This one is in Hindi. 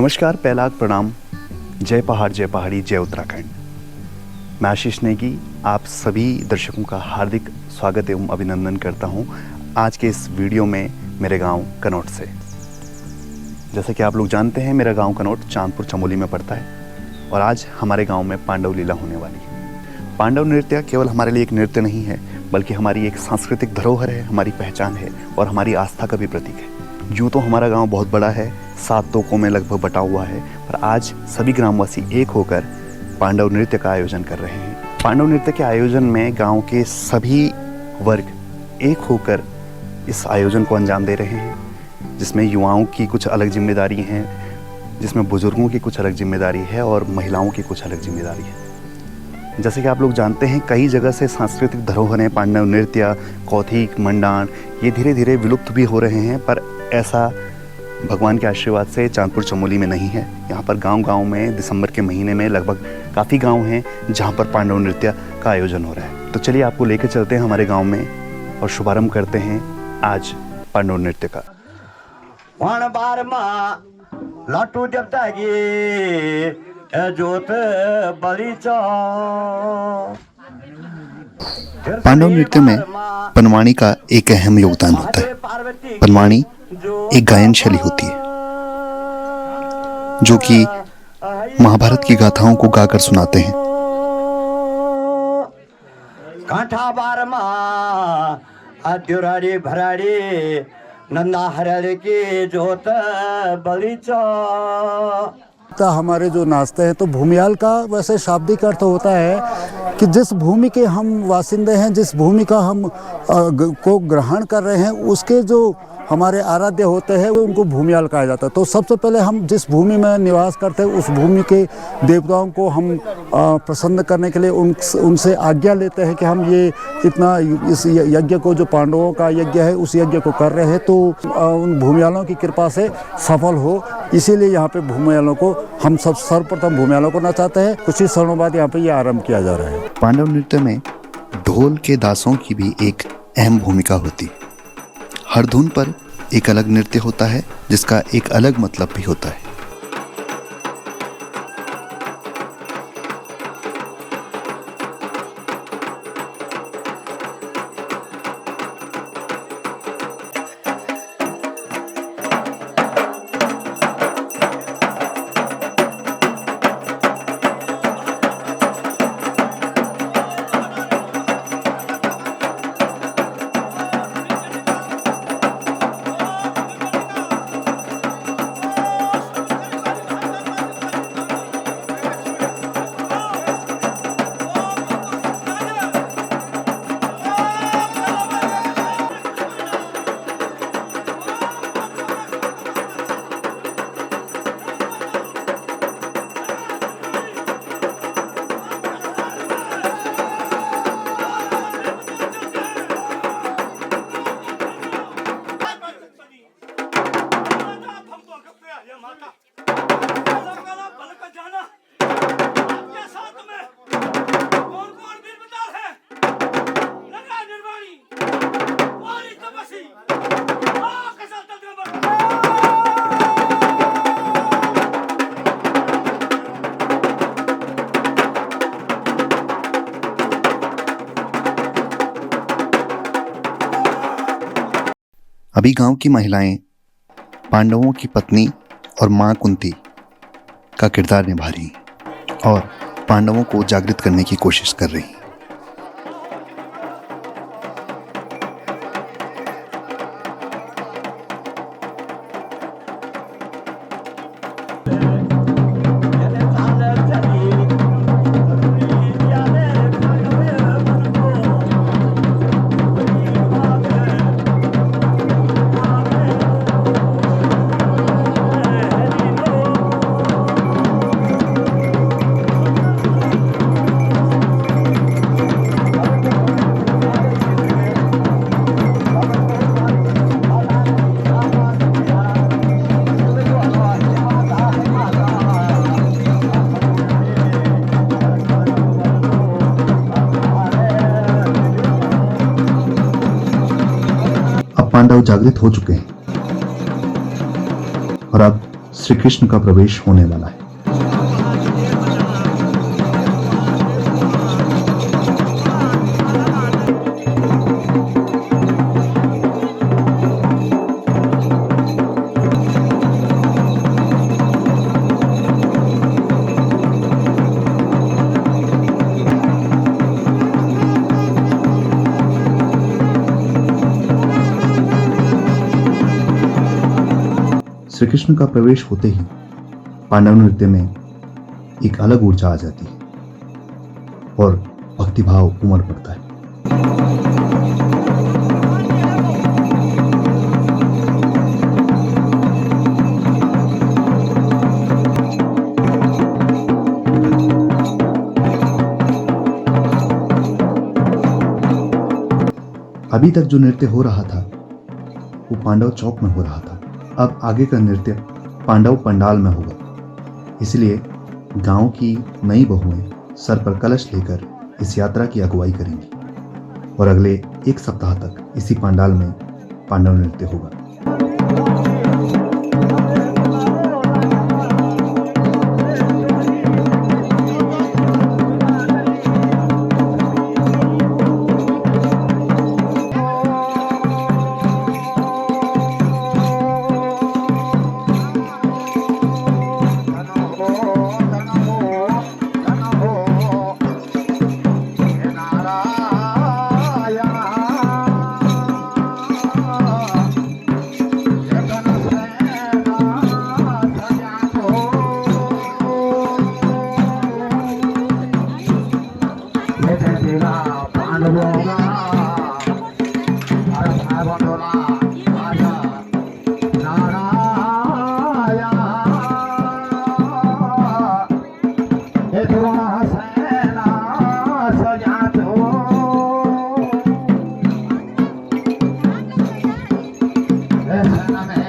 नमस्कार, पहलाग प्रणाम, जय पहाड़ जय पहाड़ी जय उत्तराखंड। मैं आशीष नेगी आप सभी दर्शकों का हार्दिक स्वागत एवं अभिनंदन करता हूं आज के इस वीडियो में मेरे गांव कनौट से। जैसे कि आप लोग जानते हैं, मेरा गांव कनौट चांदपुर चमोली में पड़ता है और आज हमारे गांव में पांडव लीला होने वाली है। पांडव नृत्य केवल हमारे लिए एक नृत्य नहीं है, बल्कि हमारी एक सांस्कृतिक धरोहर है, हमारी पहचान है और हमारी आस्था का भी प्रतीक है। यूँ तो हमारा गांव बहुत बड़ा है, 7 तोकों में लगभग बटा हुआ है, पर आज सभी ग्रामवासी एक होकर पांडव नृत्य का आयोजन कर रहे हैं। पांडव नृत्य के आयोजन में गांव के सभी वर्ग एक होकर इस आयोजन को अंजाम दे रहे हैं, जिसमें युवाओं की कुछ अलग जिम्मेदारी हैं, जिसमें बुजुर्गों की कुछ अलग जिम्मेदारी है और महिलाओं की कुछ अलग जिम्मेदारी है। जैसे कि आप लोग जानते हैं, कई जगह से सांस्कृतिक धरोहरें, पांडव नृत्य, कौथिक, मंडान, ये धीरे धीरे विलुप्त भी हो रहे हैं, पर ऐसा भगवान के आशीर्वाद से चांदपुर चमोली में नहीं है। यहाँ पर गांव-गांव में दिसंबर के महीने में लगभग काफ़ी गांव हैं जहाँ पर पांडव नृत्य का आयोजन हो रहा है। तो चलिए आपको लेकर चलते हैं हमारे गांव में और शुभारंभ करते हैं आज पांडव नृत्य का। पांडव नृत्य में पनवाणी का एक अहम योगदान होता है। पनवाणी एक गायन शैली होती है जो कि महाभारत की गाथाओं को गाकर सुनाते हैं। हमारे जो नाचते हैं, तो भूमियाल का वैसे शाब्दिक अर्थ होता है कि जिस भूमि के हम वासिंदे हैं, जिस भूमि का हम को ग्रहण कर रहे हैं, उसके जो हमारे आराध्य होते हैं वो उनको भूमियाल कहा जाता है। तो सबसे पहले हम जिस भूमि में निवास करते हैं उस भूमि के देवताओं को हम प्रसन्न करने के लिए उनसे आज्ञा लेते हैं कि हम ये इतना इस यज्ञ को, जो पांडवों का यज्ञ है, उस यज्ञ को कर रहे हैं, तो उन भूमियालों की कृपा से सफल हो। इसीलिए यहाँ पे भूमियालों को हम सब सर्वप्रथम भूमियालों को नचाते हैं। कुछ ही क्षणों बाद यहाँ पे ये आरंभ किया जा रहा है। पांडव नृत्य में ढोल के दासों की भी एक अहम भूमिका होती है। हर धुन पर एक अलग नृत्य होता है जिसका एक अलग मतलब भी होता है। अभी गांव की महिलाएं पांडवों की पत्नी और मां कुंती का किरदार निभा रही हैं और पांडवों को जागृत करने की कोशिश कर रही हैं। पांडव जागृत हो चुके हैं और अब श्री कृष्ण का प्रवेश होने वाला है। श्री कृष्ण का प्रवेश होते ही पांडव नृत्य में एक अलग ऊर्जा आ जाती है और भक्तिभाव उमड़ पड़ता है। अभी तक जो नृत्य हो रहा था वो पांडव चौक में हो रहा था। अब आगे का नृत्य पांडव पंडाल में होगा। इसलिए गांव की नई बहुएं सर पर कलश लेकर इस यात्रा की अगुवाई करेंगी और अगले एक सप्ताह तक इसी पंडाल में पांडव नृत्य होगा। Amen.